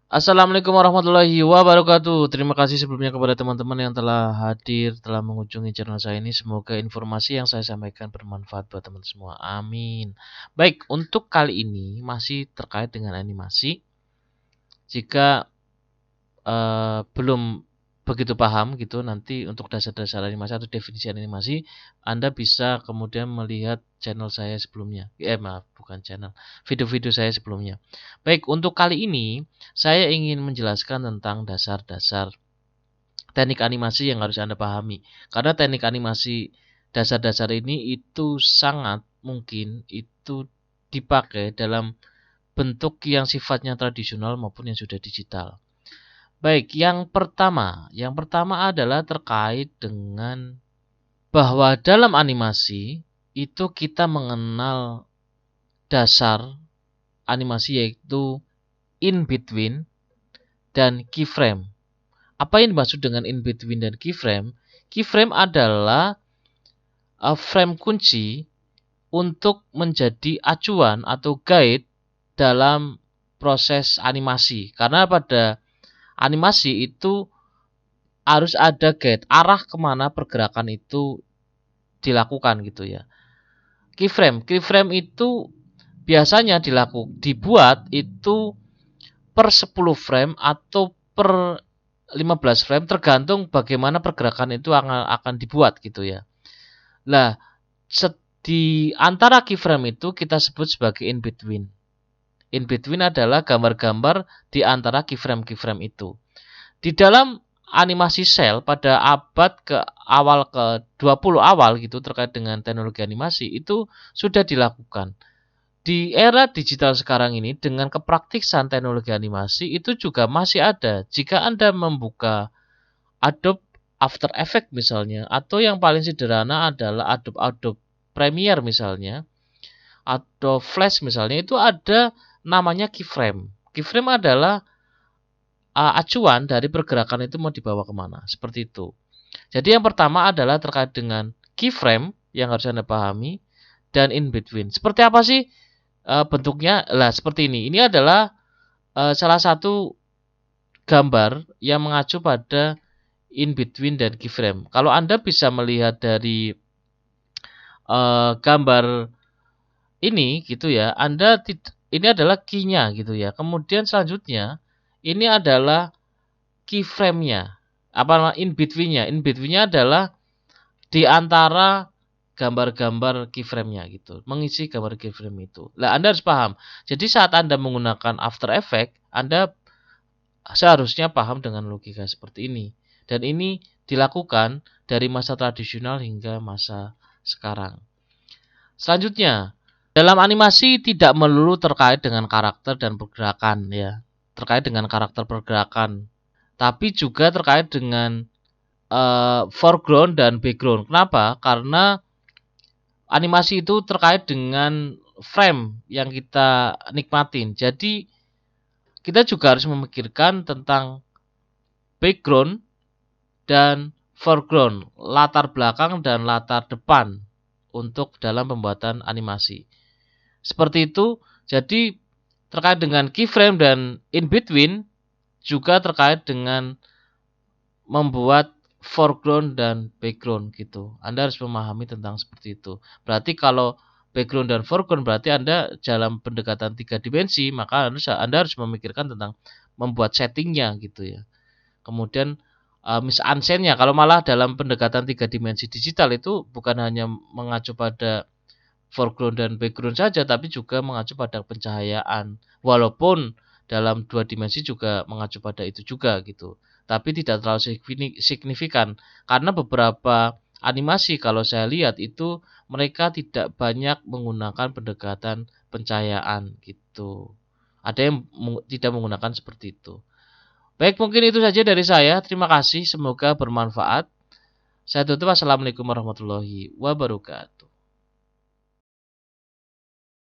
Assalamualaikum warahmatullahi wabarakatuh. Terima kasih sebelumnya kepada teman-teman yang telah hadir, telah mengunjungi channel saya ini. Semoga informasi yang saya sampaikan bermanfaat buat teman semua. Amin. Baik, untuk kali ini masih terkait dengan animasi. Jika belum begitu paham gitu, nanti untuk dasar-dasar animasi atau definisi animasi, Anda bisa kemudian melihat channel saya sebelumnya. Maaf, bukan channel, video-video saya sebelumnya. Baik, untuk kali ini saya ingin menjelaskan tentang dasar-dasar teknik animasi yang harus Anda pahami. Karena teknik animasi dasar-dasar ini itu sangat mungkin itu dipakai dalam bentuk yang sifatnya tradisional maupun yang sudah digital. Baik, yang pertama adalah terkait dengan bahwa dalam animasi itu kita mengenal dasar animasi yaitu in between dan keyframe. Apa yang dimaksud dengan in between dan keyframe? Keyframe adalah frame kunci untuk menjadi acuan atau guide dalam proses animasi. Karena pada animasi itu harus ada guide arah kemana pergerakan itu dilakukan gitu ya. Keyframe itu biasanya dibuat itu per 10 frame atau per 15 frame tergantung bagaimana pergerakan itu akan dibuat gitu ya. Nah, di antara keyframe itu kita sebut sebagai in between. In between adalah gambar-gambar di antara keyframe itu. Di dalam animasi sel pada abad ke-20 awal gitu terkait dengan teknologi animasi itu sudah dilakukan. Di era digital sekarang ini dengan kepraktisan teknologi animasi itu juga masih ada. Jika Anda membuka Adobe After Effects misalnya, atau yang paling sederhana adalah Adobe Premiere misalnya, atau Flash misalnya, itu ada namanya keyframe. Keyframe adalah acuan dari pergerakan itu mau dibawa kemana, seperti itu. Jadi yang pertama adalah terkait dengan keyframe yang harus Anda pahami dan in between. Seperti apa sih bentuknya? Lah seperti ini. Ini adalah salah satu gambar yang mengacu pada in between dan keyframe. Kalau Anda bisa melihat dari gambar ini gitu ya, ini adalah key-nya gitu ya. Kemudian selanjutnya ini adalah keyframe-nya. Apa nama in between-nya? In between-nya adalah di antara gambar-gambar keyframe-nya gitu. Mengisi gambar keyframe itu. Nah, Anda harus paham. Jadi saat Anda menggunakan After Effects, Anda seharusnya paham dengan logika seperti ini. Dan ini dilakukan dari masa tradisional hingga masa sekarang. Selanjutnya, dalam animasi tidak melulu terkait dengan karakter dan pergerakan ya. Terkait dengan karakter pergerakan, tapi juga terkait dengan foreground dan background. Kenapa? Karena animasi itu terkait dengan frame yang kita nikmatin. Jadi kita juga harus memikirkan tentang background dan foreground, latar belakang dan latar depan untuk dalam pembuatan animasi. Seperti itu. Jadi terkait dengan keyframe dan in between juga terkait dengan membuat foreground dan background gitu. Anda harus memahami tentang seperti itu. Berarti kalau background dan foreground berarti Anda dalam pendekatan 3 dimensi, maka Anda harus memikirkan tentang membuat settingnya gitu ya. Kemudian mise-en-scène-nya, kalau malah dalam pendekatan 3 dimensi digital itu bukan hanya mengacu pada foreground dan background saja, tapi juga mengacu pada pencahayaan. Walaupun dalam 2 dimensi juga mengacu pada itu juga gitu. Tapi tidak terlalu signifikan karena beberapa animasi kalau saya lihat itu mereka tidak banyak menggunakan pendekatan pencahayaan gitu. Ada yang tidak menggunakan seperti itu. Baik, mungkin itu saja dari saya. Terima kasih, semoga bermanfaat. Saya tutup. Assalamualaikum warahmatullahi wabarakatuh.